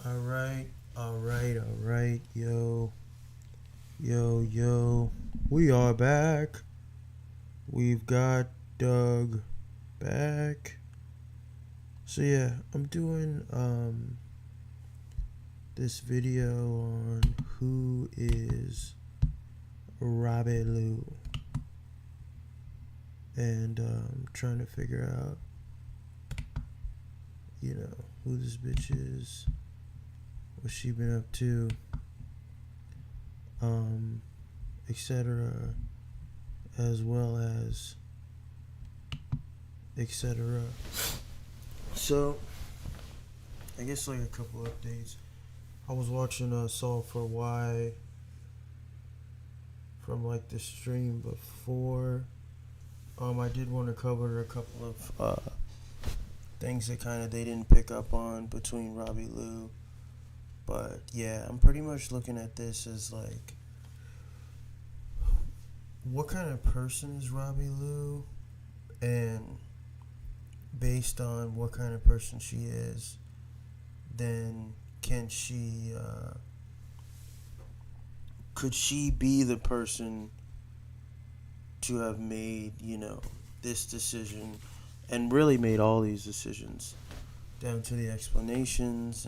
Alright, yo. We are back. We've got Doug back. So yeah, I'm doing this video on who is Robbi Lew, and trying to figure out, who this bitch is, what she been up to, etc., as well as etc. So, I guess like a couple updates. I was watching Solve for Why from like the stream before. I did want to cover a couple of things that kind of they didn't pick up on between Robbi Lew. But yeah, I'm pretty much looking at this as like, what kind of person is Robbi Lew? And based on what kind of person she is, then could she be the person to have made, this decision, and really made all these decisions, down to the explanations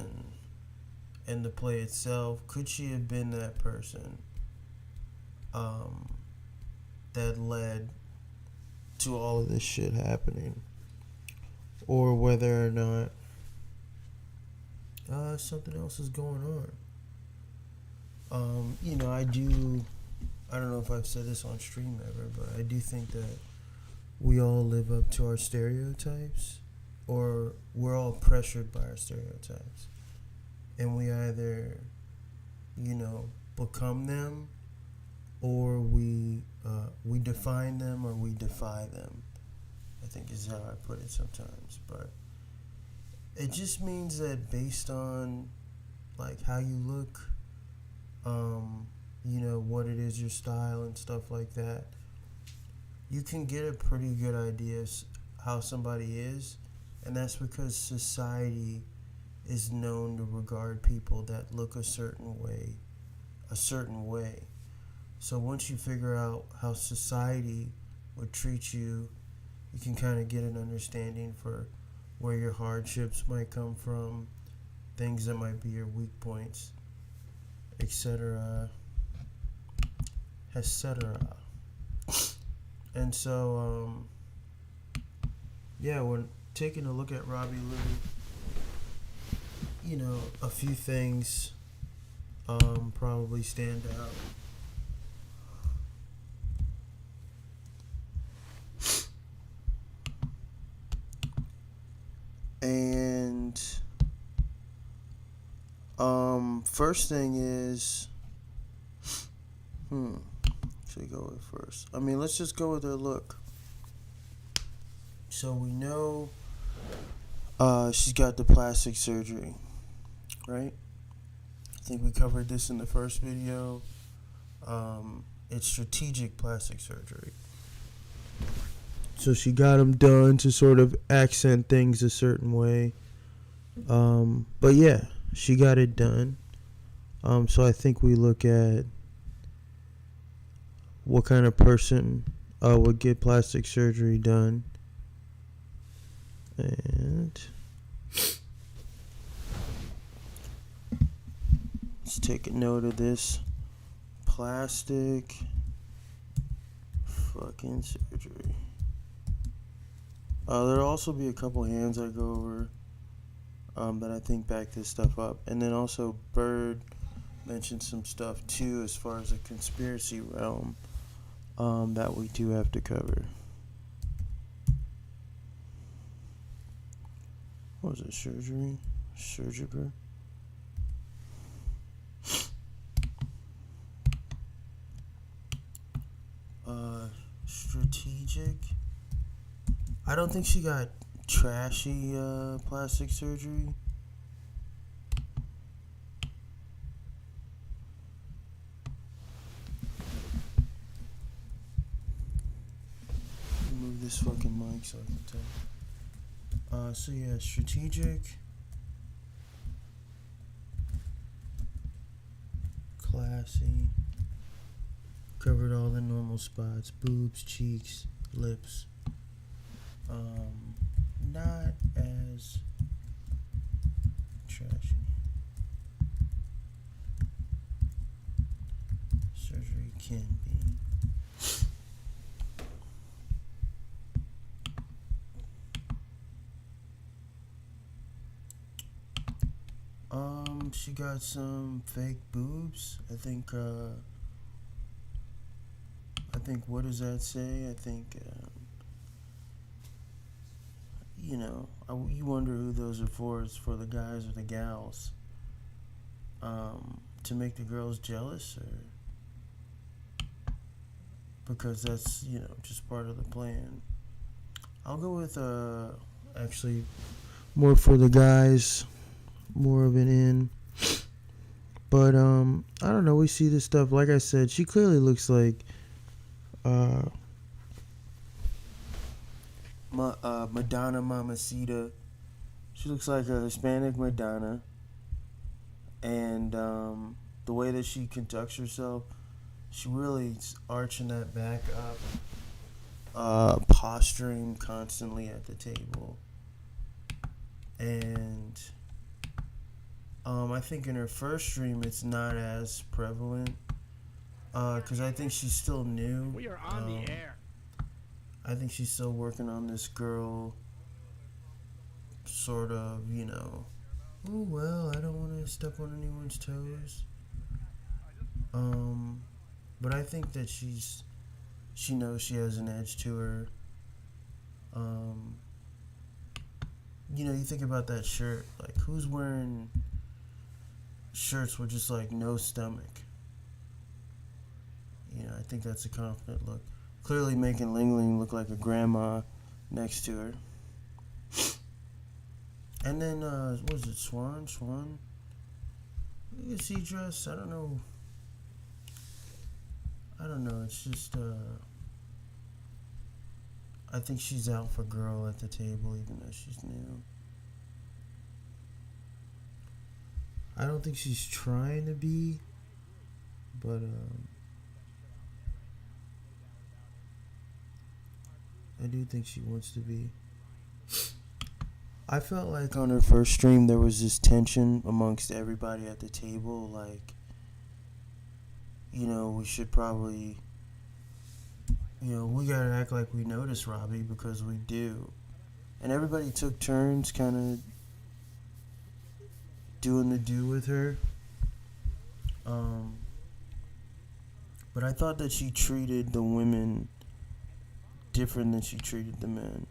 and the play itself? Could she have been that person that led to all of this shit happening? Or whether or not something else is going on. I don't know if I've said this on stream ever, but I do think that we all live up to our stereotypes, or we're all pressured by our stereotypes. And we either, become them, or we define them, or we defy them, I think is how I put it sometimes. But it just means that based on like how you look, what it is, your style and stuff like that, you can get a pretty good idea of how somebody is. And that's because society is known to regard people that look a certain way. So once you figure out how society would treat you, you can kind of get an understanding for where your hardships might come from, things that might be your weak points, etc., etc. And so, when taking a look at Robbi Lew, a few things probably stand out. And first thing is, should we go with first? Let's just go with her look. So we know she's got the plastic surgery, right? I think we covered this in the first video. It's strategic plastic surgery. So she got them done to sort of accent things a certain way. But yeah, she got it done. So I think we look at what kind of person would get plastic surgery done. And let's take a note of this. Plastic fucking surgery. There'll also be a couple hands I go over that I think back this stuff up. And then also Bird mentioned some stuff too as far as a conspiracy realm that we do have to cover. What was it? Surgery? Surgical? Strategic? I don't think she got trashy plastic surgery. Move this fucking mic so I can tell. So yeah, strategic. classy. Covered all the normal spots: boobs, cheeks, lips. Not as trashy. Surgery can be. She got some fake boobs. I think what does that say? I think you wonder who those are for. It's for the guys or the gals. To make the girls jealous, or because that's just part of the plan. I'll go with actually more for the guys, more of an in. But I don't know. We see this stuff. Like I said, she clearly looks like Madonna Mamacita. She looks like a Hispanic Madonna, and the way that she conducts herself, she really is arching that back up, posturing constantly at the table, and I think in her first stream it's not as prevalent, because I think she's still new. We are on the air. I think she's still working on this girl, sort of, oh, well, I don't want to step on anyone's toes. But I think that she knows she has an edge to her. You think about that shirt, like, who's wearing shirts with just, like, no stomach? I think that's a confident look. Clearly making Ling Ling look like a grandma next to her. And then, what is it, Swan? Look at C dress. I don't know. It's just, I think she's out for girl at the table, even though she's new. I don't think she's trying to be, but, I do think she wants to be. I felt like on her first stream there was this tension amongst everybody at the table, like, we should probably, we gotta act like we notice Robbi, because we do. And everybody took turns kind of doing the do with her. But I thought that she treated the women different than she treated the men.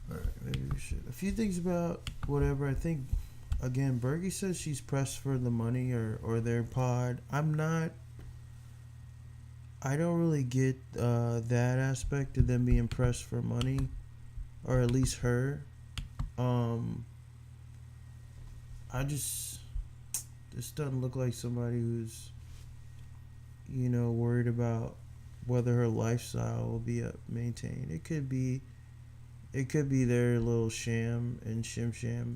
Alright, maybe we should. A few things about whatever. I think, again, Bergie says she's pressed for the money or their pod. I don't really get that aspect of them being pressed for money, or at least her. This doesn't look like somebody who's worried about whether her lifestyle will be maintained. It could be their little sham and shim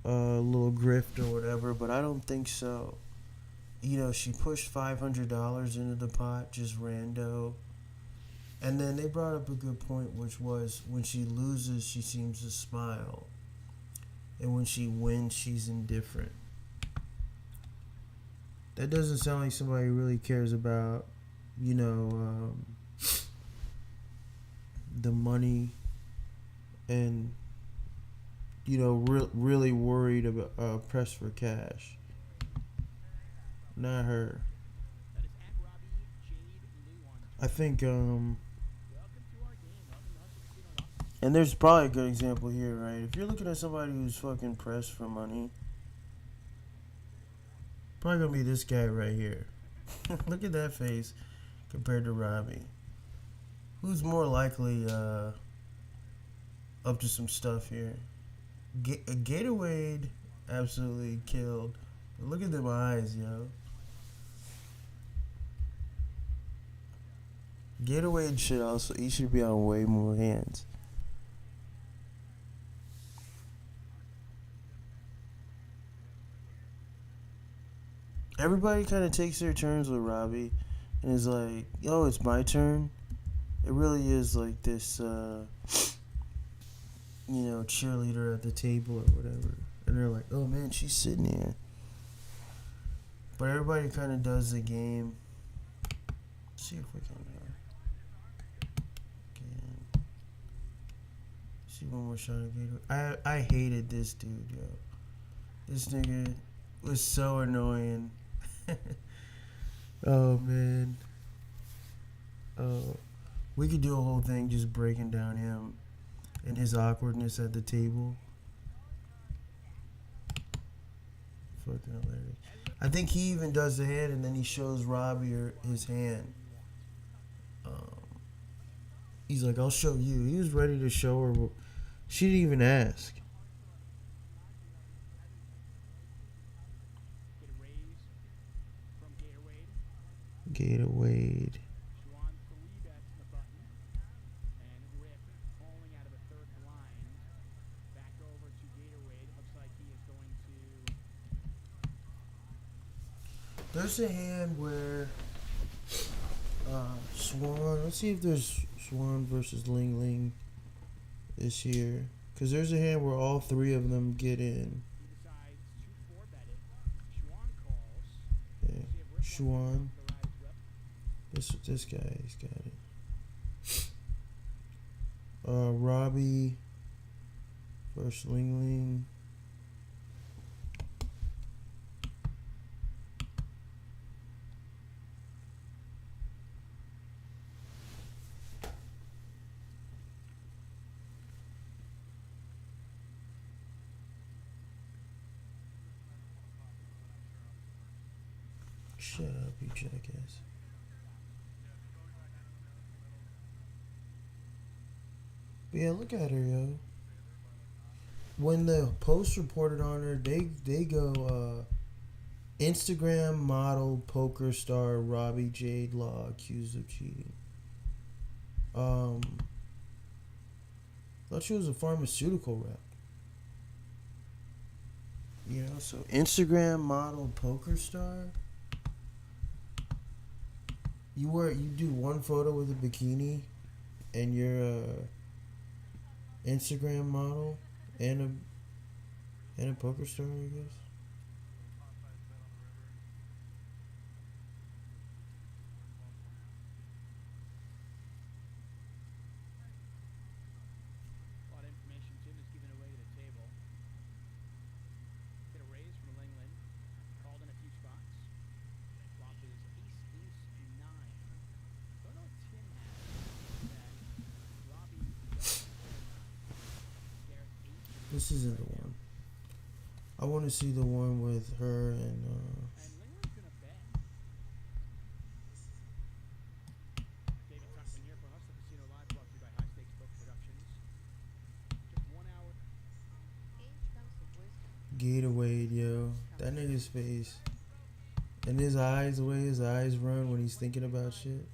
little grift or whatever, but I don't think so. She pushed $500 into the pot, just rando. And then they brought up a good point, which was when she loses, she seems to smile. And when she wins, she's indifferent. That doesn't sound like somebody who really cares about, the money and, really worried about pressed for cash. Not her. I think, and there's probably a good example here, right? If you're looking at somebody who's fucking pressed for money, probably gonna be this guy right here. Look at that face compared to Robbi. Who's more likely up to some stuff here? Gatorade absolutely killed. But look at them eyes, yo. Gatorade he should be on way more hands. everybody kind of takes their turns with Robbi, and is like, "Yo, it's my turn." It really is like this, cheerleader at the table or whatever, and they're like, "Oh man, she's sitting here." But everybody kind of does the game. Let's see if we can. See one more shot of Gator. I hated this dude, yo. This nigga was so annoying. Oh man. We could do a whole thing just breaking down him and his awkwardness at the table. Fucking hilarious. I think he even does the hand and then he shows Robbi his hand. He's like, "I'll show you." He was ready to show her. She didn't even ask. Gator Wade. There's a hand where Swan. Let's see if there's Swan versus Ling Ling this year. Because there's a hand where all three of them get in. Yeah. Swan. This guy, he's got it. Robbi versus Ling Ling. Shut up, you jackass. But yeah, look at her, yo. When the Post reported on her, they go Instagram model poker star Robbi Jade Lew accused of cheating. Thought she was a pharmaceutical rep. You know, so Instagram model poker star. You do one photo with a bikini, and you're a Instagram model and a poker star, I guess. This isn't the one. I want to see the one with her and Gator Wade, yo. That nigga's face. And his eyes, the way his eyes run when he's thinking about shit.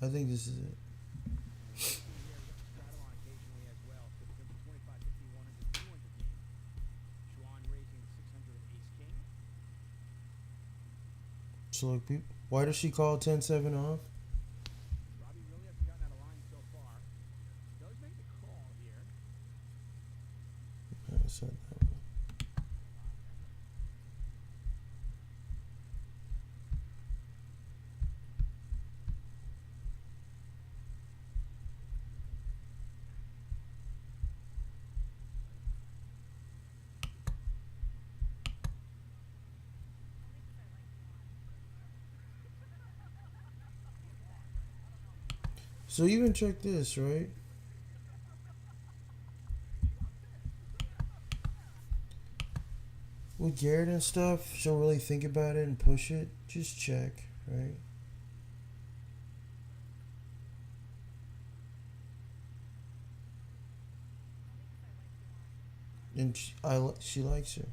I think this is it. So like, why does she call 10-7 off? I said that one. So even check this, right? With Garrett and stuff, she'll really think about it and push it. Just check, right? And she likes her.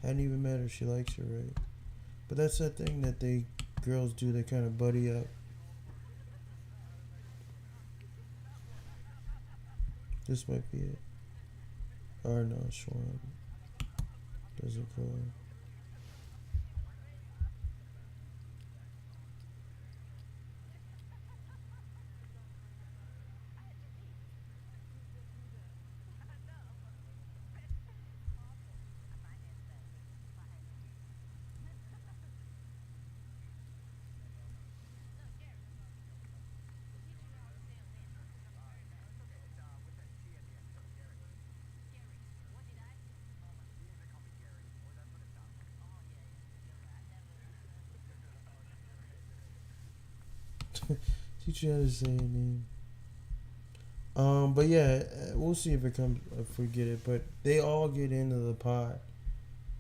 Hadn't even met her, she likes her, right? But that's that thing that girls do, they kind of buddy up. This might be it. Or no, Schwan. Does it go? Teach you how to say a name. But yeah, we'll see if it comes. If we get it, but they all get into the pot,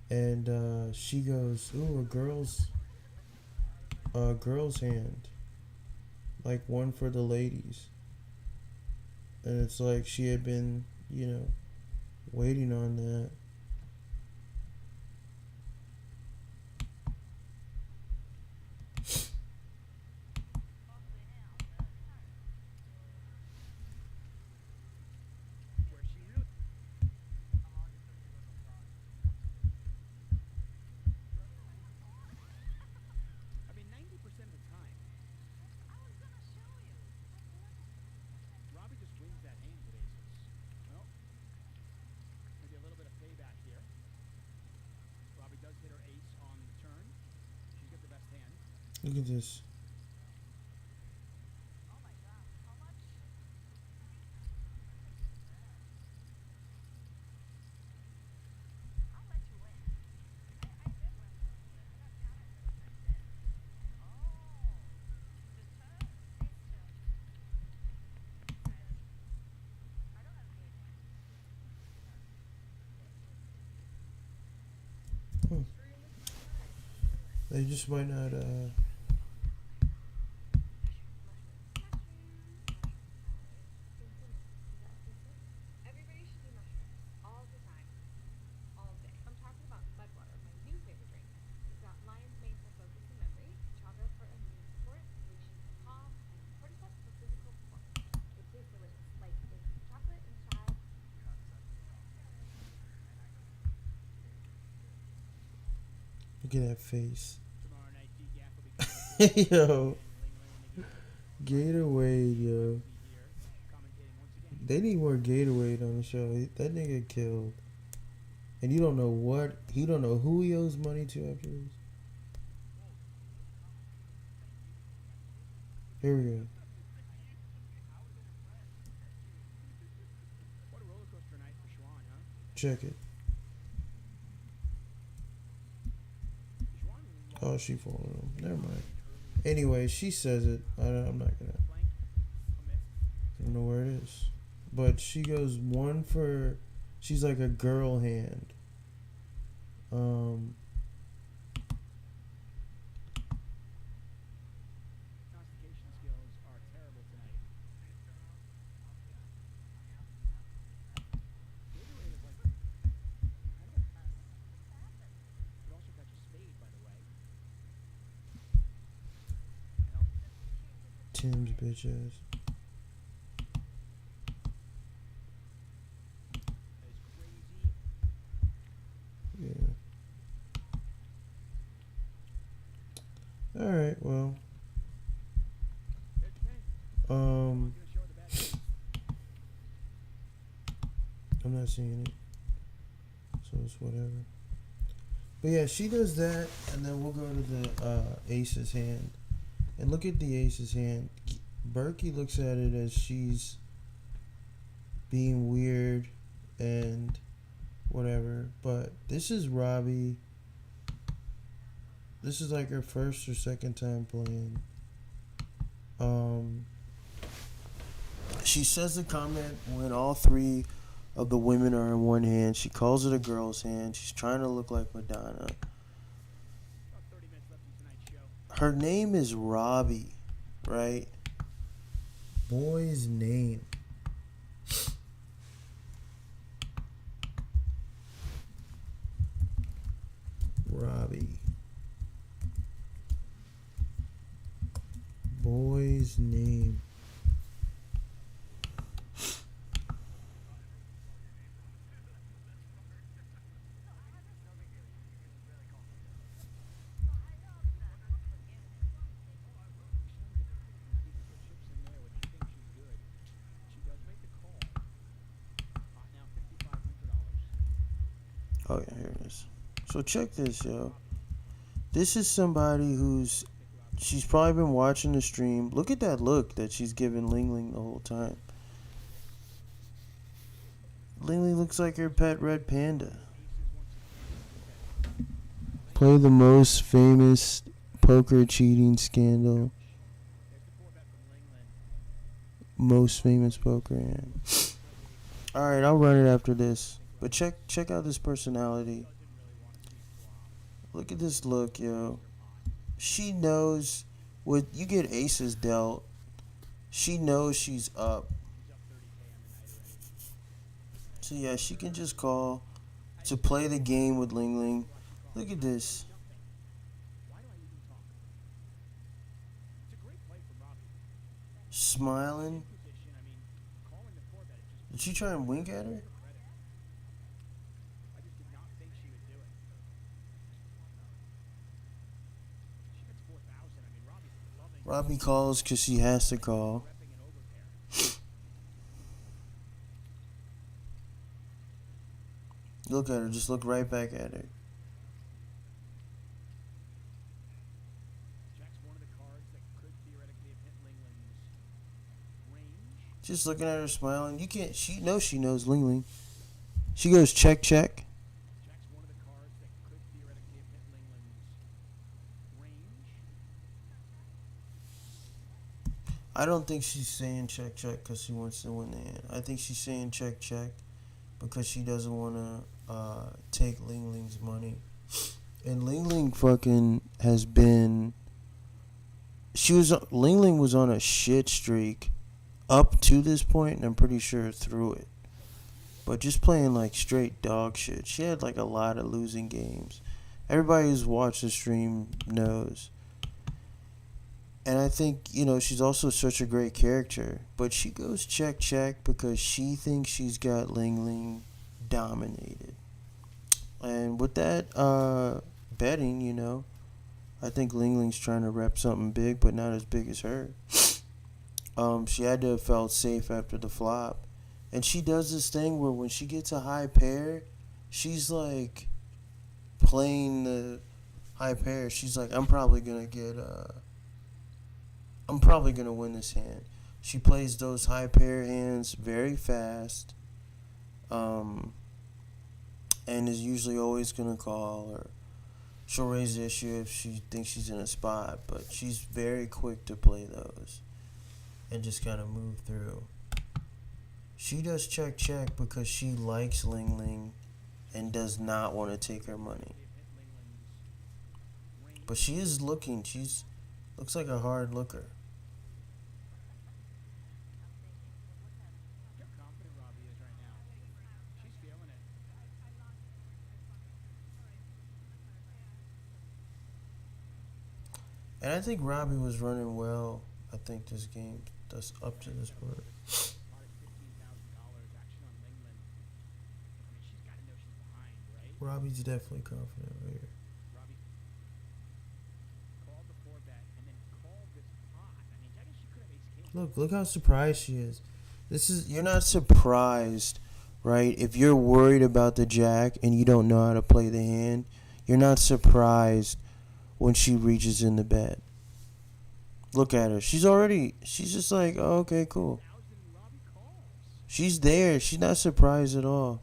and she goes, "Ooh, a girl's hand, like one for the ladies." And it's like she had been, waiting on that. Look at this. Hmm. They just might not. Look at that face. Yo, Gatorade, yo. They need more Gatorade on the show. That nigga killed. And you don't know what, he don't know who he owes money to after this. Here we go. Check it. Oh, she followed him. Never mind. Anyway, she says it. I'm not gonna. I don't know where it is. But she goes one for. She's like a girl hand. Tim's bitch ass. Yeah. Alright, well. I'm not seeing it. So it's whatever. But yeah, she does that, and then we'll go to the Ace's hand. And look at the Ace's hand. Berkey looks at it as she's being weird and whatever. But this is Robbi. This is like her first or second time playing. She says the comment when all three of the women are in one hand. She calls it a girl's hand. She's trying to look like Madonna. Her name is Robbi, right? Boy's name. Robbi. Boy's name. Oh yeah, here it is. So check this, yo. This is somebody who's she's probably been watching the stream. Look at that look that she's giving Ling Ling the whole time. Ling Ling looks like her pet red panda. Play the most famous poker cheating scandal. Most famous poker hand. Alright, I'll run it after this. But check out this personality. Look at this look, yo. She knows what you get aces dealt. She knows she's up. So yeah, she can just call to play the game with Ling Ling. Look at this. Smiling. Did she try and wink at her? Robbi calls because she has to call. Look at her. Just look right back at her. Just looking at her smiling. You can't. She knows Ling Ling. She goes check check. I don't think she's saying check check because she wants to win the hand. I think she's saying check check because she doesn't want to take Ling Ling's money. And Ling Ling fucking has been. Ling Ling was on a shit streak up to this point, and I'm pretty sure through it. But just playing like straight dog shit. She had like a lot of losing games. Everybody who's watched the stream knows. And I think, she's also such a great character. But she goes check check because she thinks she's got Ling Ling dominated. And with that betting, I think Ling Ling's trying to rep something big, but not as big as her. She had to have felt safe after the flop. And she does this thing where when she gets a high pair, she's like playing the high pair. She's like, I'm probably going to win this hand. She plays those high pair hands very fast. And is usually always going to call, or she'll raise the issue if she thinks she's in a spot. But she's very quick to play those and just kind of move through. She does check check because she likes Ling Ling and does not want to take her money. But she is looking. Looks like a hard looker. And I think Robbi was running well. I think this game that's up to this point. Robbi's definitely confident over here. Look how surprised she is. You're not surprised, right? If you're worried about the jack and you don't know how to play the hand, you're not surprised when she reaches in the bet. Look at her. She's just like, oh, okay, cool. She's there. She's not surprised at all.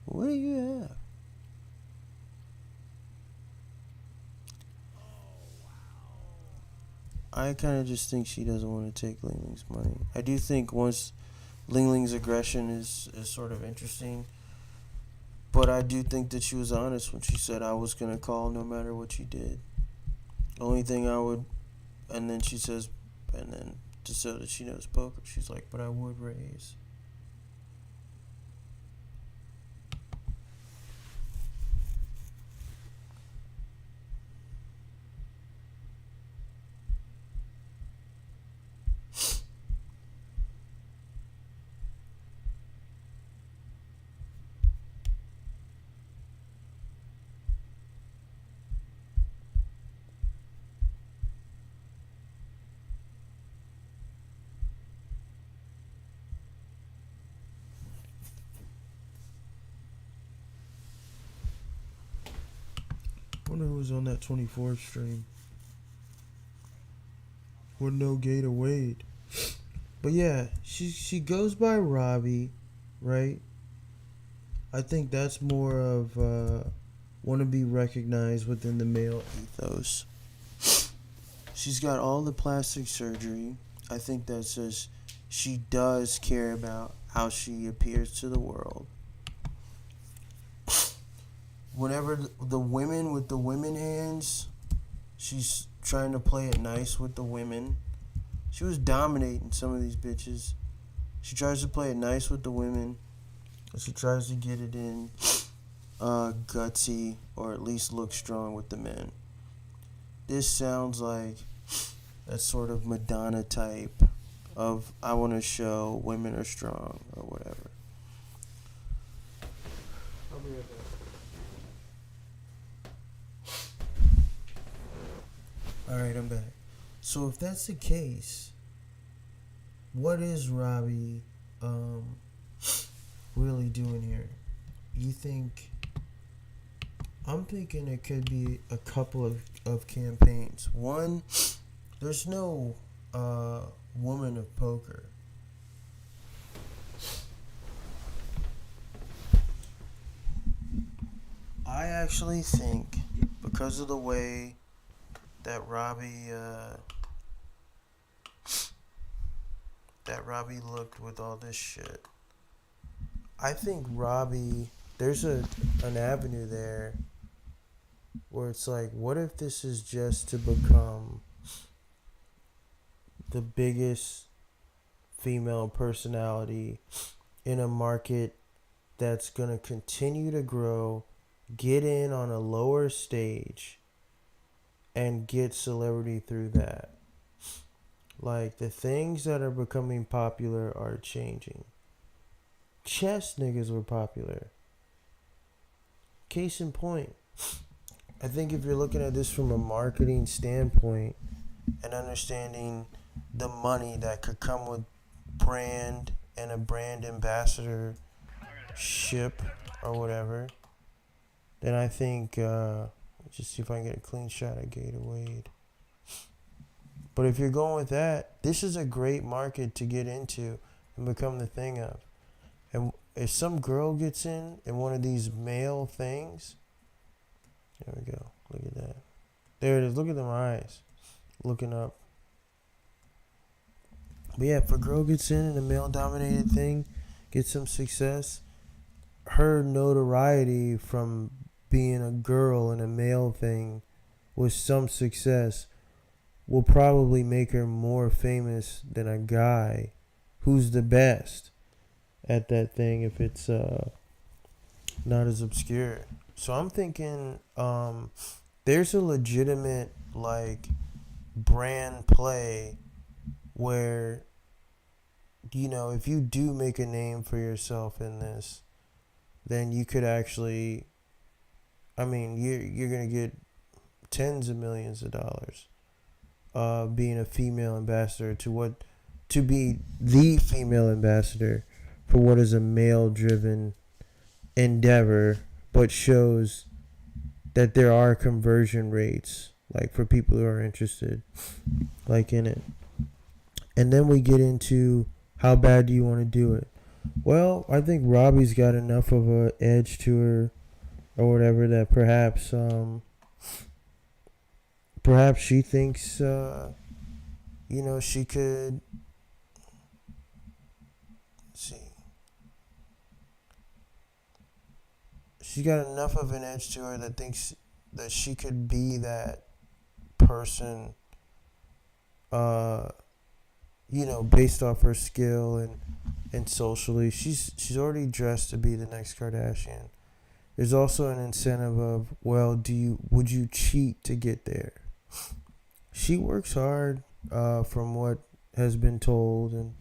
What do you have? I kind of just think she doesn't want to take Ling Ling's money. I do think once Ling Ling's aggression is sort of interesting. But I do think that she was honest when she said I was going to call no matter what you did. Only thing I would... And then she says... And then just so that she knows poker, she's like, but I would raise. wonder who was on that 24th stream. With no Gator Wade. But yeah, she goes by Robbi, right? I think that's more of want to be recognized within the male ethos. She's got all the plastic surgery. I think that says she does care about how she appears to the world. Whenever the women with the women hands, she's trying to play it nice with the women. She was dominating some of these bitches. She tries to play it nice with the women. She tries to get it in gutsy, or at least look strong with the men. This sounds like that sort of Madonna type of I want to show women are strong or whatever. I'll be right back. Alright, I'm back. So if that's the case, what is Robbi really doing here? You think... I'm thinking it could be a couple of campaigns. One, there's no woman of poker. I actually think, because of the way that Robbi looked with all this shit, I think Robbi, there's an avenue there where it's like, what if this is just to become the biggest female personality in a market that's going to continue to grow, get in on a lower stage, and get celebrity through that. Like, the things that are becoming popular are changing. Chess niggas were popular. Case in point. I think if you're looking at this from a marketing standpoint and understanding the money that could come with brand and a brand ambassadorship or whatever, then I think, just see if I can get a clean shot of Gator Wade. But if you're going with that, this is a great market to get into and become the thing of. And if some girl gets in one of these male things, there we go. Look at that. There it is. Look at them eyes. Looking up. But yeah, if a girl gets in a male-dominated thing, gets some success, her notoriety from being a girl in a male thing with some success will probably make her more famous than a guy who's the best at that thing if it's not as obscure. So I'm thinking there's a legitimate like brand play where, you know, if you do make a name for yourself in this, then you could actually, I mean, you're gonna get tens of millions of dollars being a female ambassador to be the female ambassador for what is a male-driven endeavor, but shows that there are conversion rates, like for people who are interested, like in it. And then we get into how bad do you want to do it? Well, I think Robbi's got enough of a edge to her, or whatever, that perhaps she thinks, she could. Let's see. She's got enough of an edge to her that thinks that she could be that person, based off her skill and socially. She's already dressed to be the next Kardashian. There's also an incentive of, well, would you cheat to get there? She works hard, from what has been told, and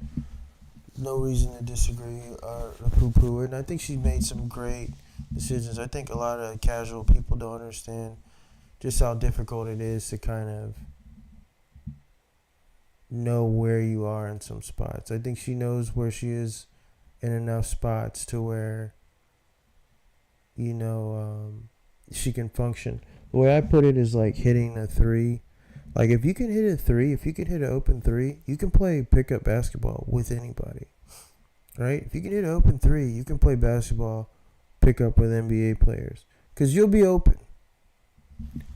no reason to disagree or poo-poo it. And I think she made some great decisions. I think a lot of casual people don't understand just how difficult it is to kind of know where you are in some spots. I think she knows where she is in enough spots to where, she can function. The way I put it is like hitting a three. Like if you can hit a three, if you can hit an open three, you can play pickup basketball with anybody, right? If you can hit an open three, you can play basketball pickup with NBA players because you'll be open.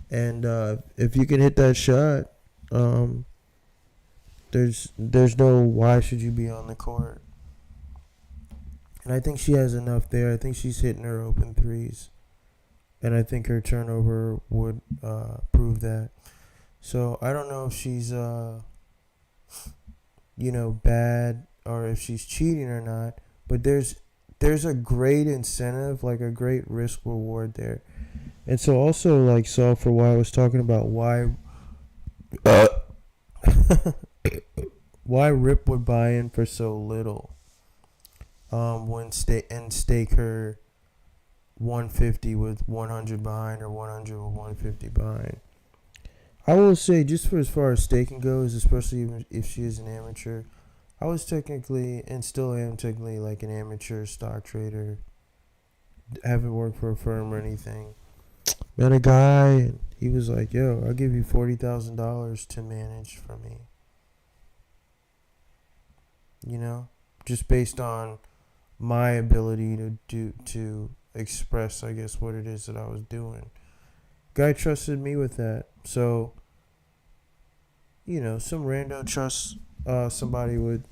And if you can hit that shot, there's no why should you be on the court. And I think she has enough there. I think she's hitting her open threes. And I think her turnover would prove that. So I don't know if she's, bad or if she's cheating or not. But there's a great incentive, like a great risk reward there. And so also, like, so for why I was talking about why why Rip would buy in for so little when stake her 150 with 100 behind or 100 with 150 behind. I will say, just for as far as staking goes, especially even if she is an amateur, I was technically, and still am technically, like an amateur stock trader. Haven't worked for a firm or anything. Met a guy, and he was like, yo, I'll give you $40,000 to manage for me. Just based on my ability to express, I guess, what it is that I was doing. Guy trusted me with that. So, some rando trusts somebody would.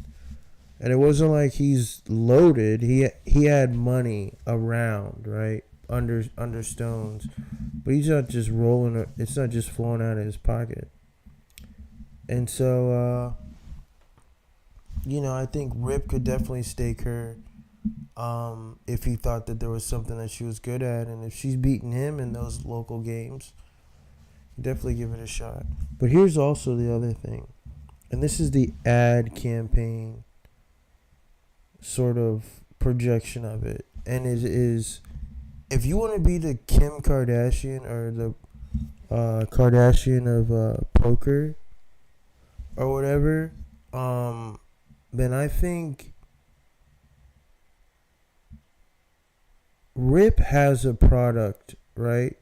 And it wasn't like he's loaded. He had money around, right? Under stones. But he's not just rolling it. It's not just flowing out of his pocket. And so, I think Rip could definitely stake her if he thought that there was something that she was good at. And if she's beating him in those local games, definitely give it a shot. But here's also the other thing. And this is the ad campaign sort of projection of it. And it is, if you want to be the Kim Kardashian or the Kardashian of poker or whatever, then I think Rip has a product, right?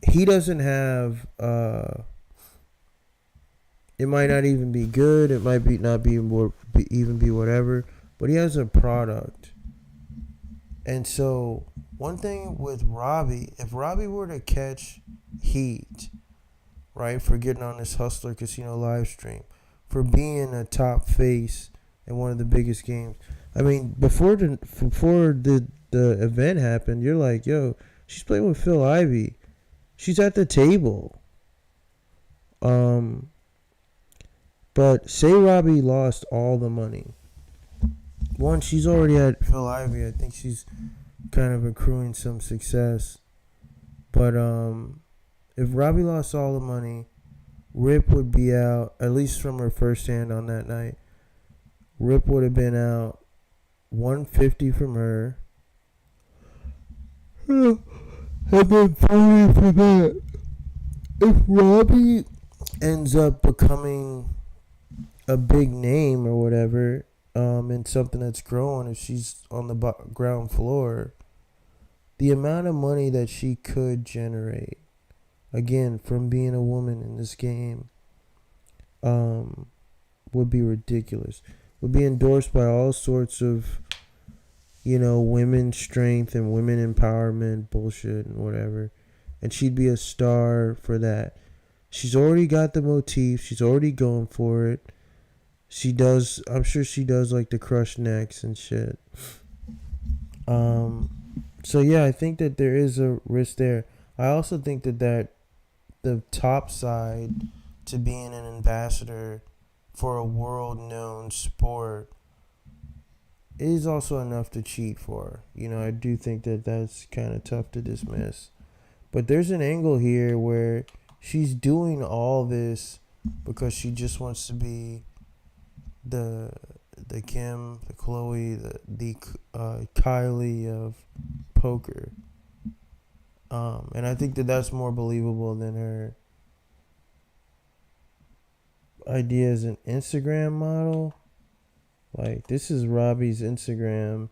He doesn't have, it might not even be good. It might not be even be whatever, but he has a product. And so one thing with Robbi, if Robbi were to catch heat, right, for getting on this Hustler Casino live stream, for being a top face in one of the biggest games. I mean, before the event happened, you're like, yo, she's playing with Phil Ivey. She's at the table. But say Robbi lost all the money. One, she's already at Phil Ivey. I think she's kind of accruing some success. But if Robbi lost all the money, Rip would be out, at least from her first hand on that night. Rip would have been out $150 from her. And then finally for that, if Robbi ends up becoming a big name or whatever, in something that's growing, if she's on the ground floor, the amount of money that she could generate, again, from being a woman in this game, would be ridiculous. Would be endorsed by all sorts of, women's strength and women empowerment bullshit and whatever. And she'd be a star for that. She's already got the motif. She's already going for it. I'm sure she does like the crush necks and shit. So yeah, I think that there is a risk there. I also think that the top side to being an ambassador for a world-known sport is also enough to cheat for. I do think that that's kind of tough to dismiss. But there's an angle here where she's doing all this because she just wants to be the Kim, the Chloe, the Kylie of poker. And I think that that's more believable than her idea as an Instagram model. Like, this is Robbi's Instagram.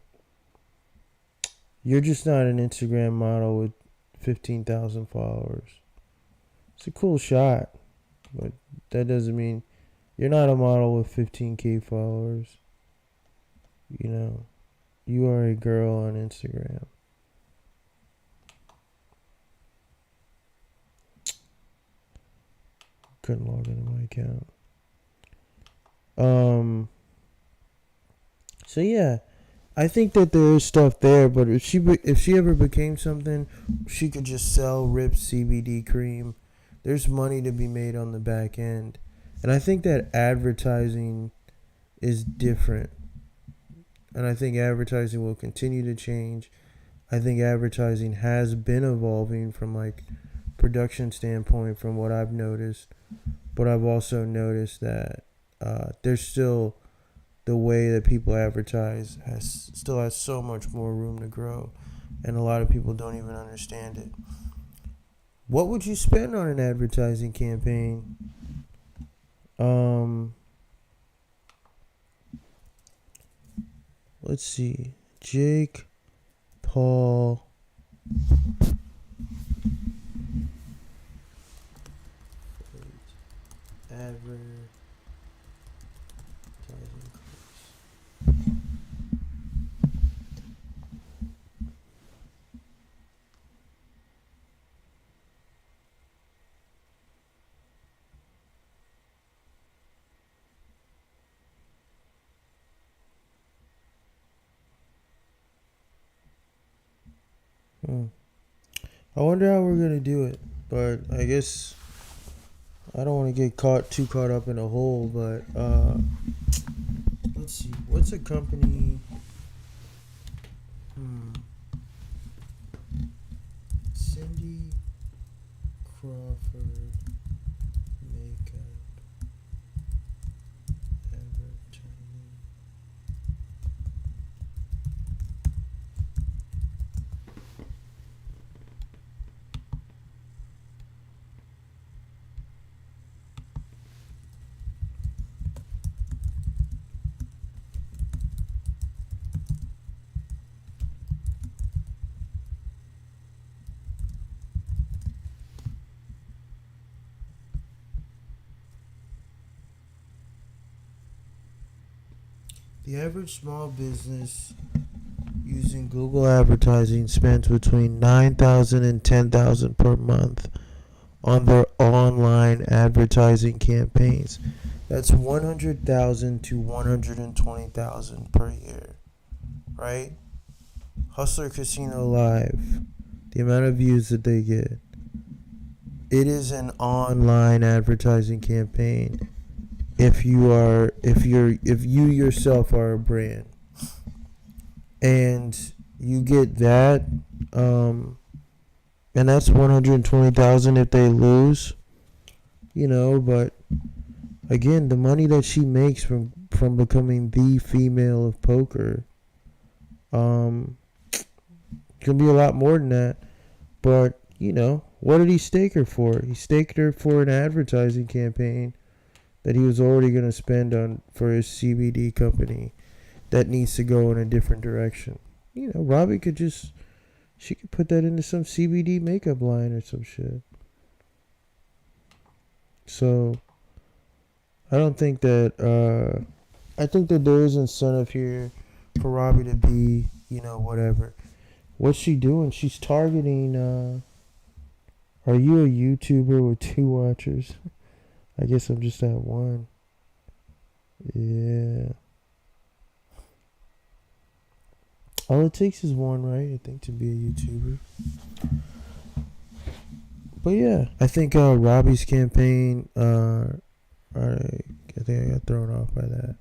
You're just not an Instagram model with 15,000 followers. It's a cool shot, but that doesn't mean you're not a model with 15K followers. You know, you are a girl on Instagram. Couldn't log into my account. So yeah, I think that there is stuff there, but if she ever became something, she could just sell Rip CBD cream. There's money to be made on the back end, and I think that advertising is different, and I think advertising will continue to change. I think advertising has been evolving from like production standpoint from what I've noticed, but I've also noticed that there's still the way that people advertise still has so much more room to grow, and a lot of people don't even understand it. What would you spend on an advertising campaign? Let's see. Jake Paul advertising costs. I wonder how we're gonna do it, but I guess I don't want to get too caught up in a hole. But let's see, what's a company? Cindy Crawford makeup advertising. The average small business using Google advertising spends between $9,000 and $10,000 per month on their online advertising campaigns. That's $100,000 to $120,000 per year, right? Hustler Casino Live, the amount of views that they get. It is an online advertising campaign. If you yourself are a brand, and you get that, and that's 120,000 if they lose, but again, the money that she makes from becoming the female of poker, can be a lot more than that. But what did he stake her for? He staked her for an advertising campaign that he was already going to spend on for his CBD company that needs to go in a different direction. Robbi she could put that into some CBD makeup line or some shit. So I don't think that I think that there is incentive here for Robbi to be, whatever. What's she doing? She's targeting are you a YouTuber with 2 watchers? I guess I'm just at 1. Yeah. All it takes is 1, right? I think, to be a YouTuber. But yeah, I think Robbi's campaign, I think I got thrown off by that.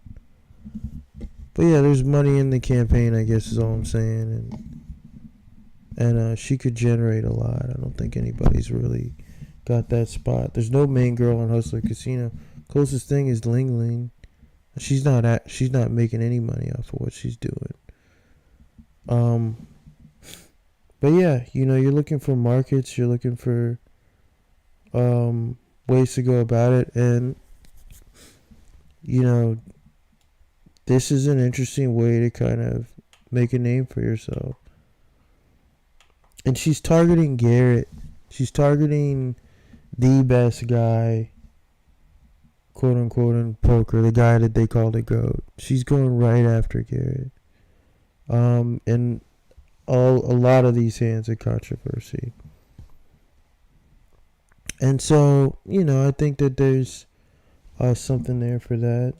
But yeah, there's money in the campaign, I guess is all I'm saying. And she could generate a lot. I don't think anybody's really got that spot. There's no main girl on Hustler Casino. Closest thing is Ling Ling. She's not making any money off of what she's doing. But yeah, you're looking for markets, you're looking for ways to go about it, and this is an interesting way to kind of make a name for yourself. And she's targeting GARRETT. She's targeting the best guy, quote unquote, in poker, the guy that they call the GOAT. She's going right after Garrett. And a lot of these hands are controversy. And so, I think that there's something there for that.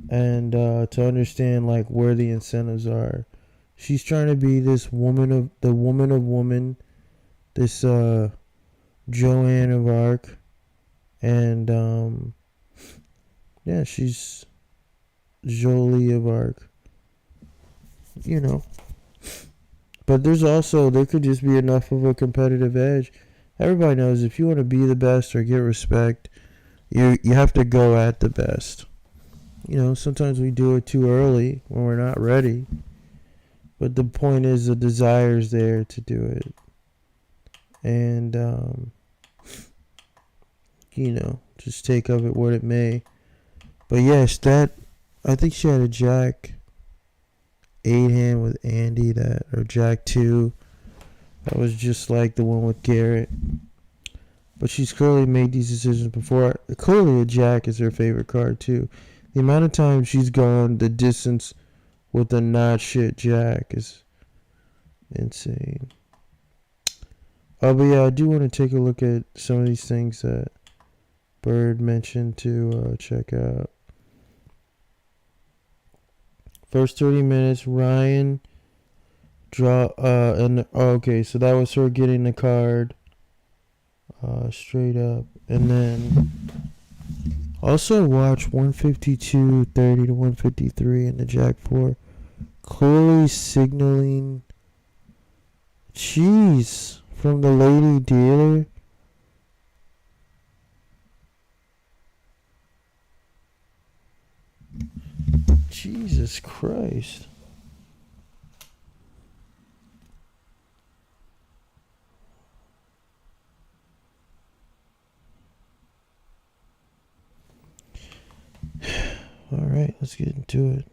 And to understand like where the incentives are. She's trying to be this woman of woman, this Joanne of Arc. And yeah, she's Jolie of Arc. But there could just be enough of a competitive edge. Everybody knows if you want to be the best or get respect, you have to go at the best. Sometimes we do it too early when we're not ready. But the point is the desire is there to do it. And, just take of it what it may. But yes, I think she had a Jack 8 hand with Andy, or Jack 2. That was just like the one with Garrett. But she's clearly made these decisions before. Clearly a Jack is her favorite card too. The amount of time she's gone the distance with a not shit Jack is insane. But yeah, I do want to take a look at some of these things that Bird mentioned to check out. First 30 minutes, Ryan draw okay, so that was her getting the card straight up. And then also watch 152.30 to 153 in the Jack 4. Clearly signaling cheese from the lady dealer. Jesus Christ. All right, let's get into it.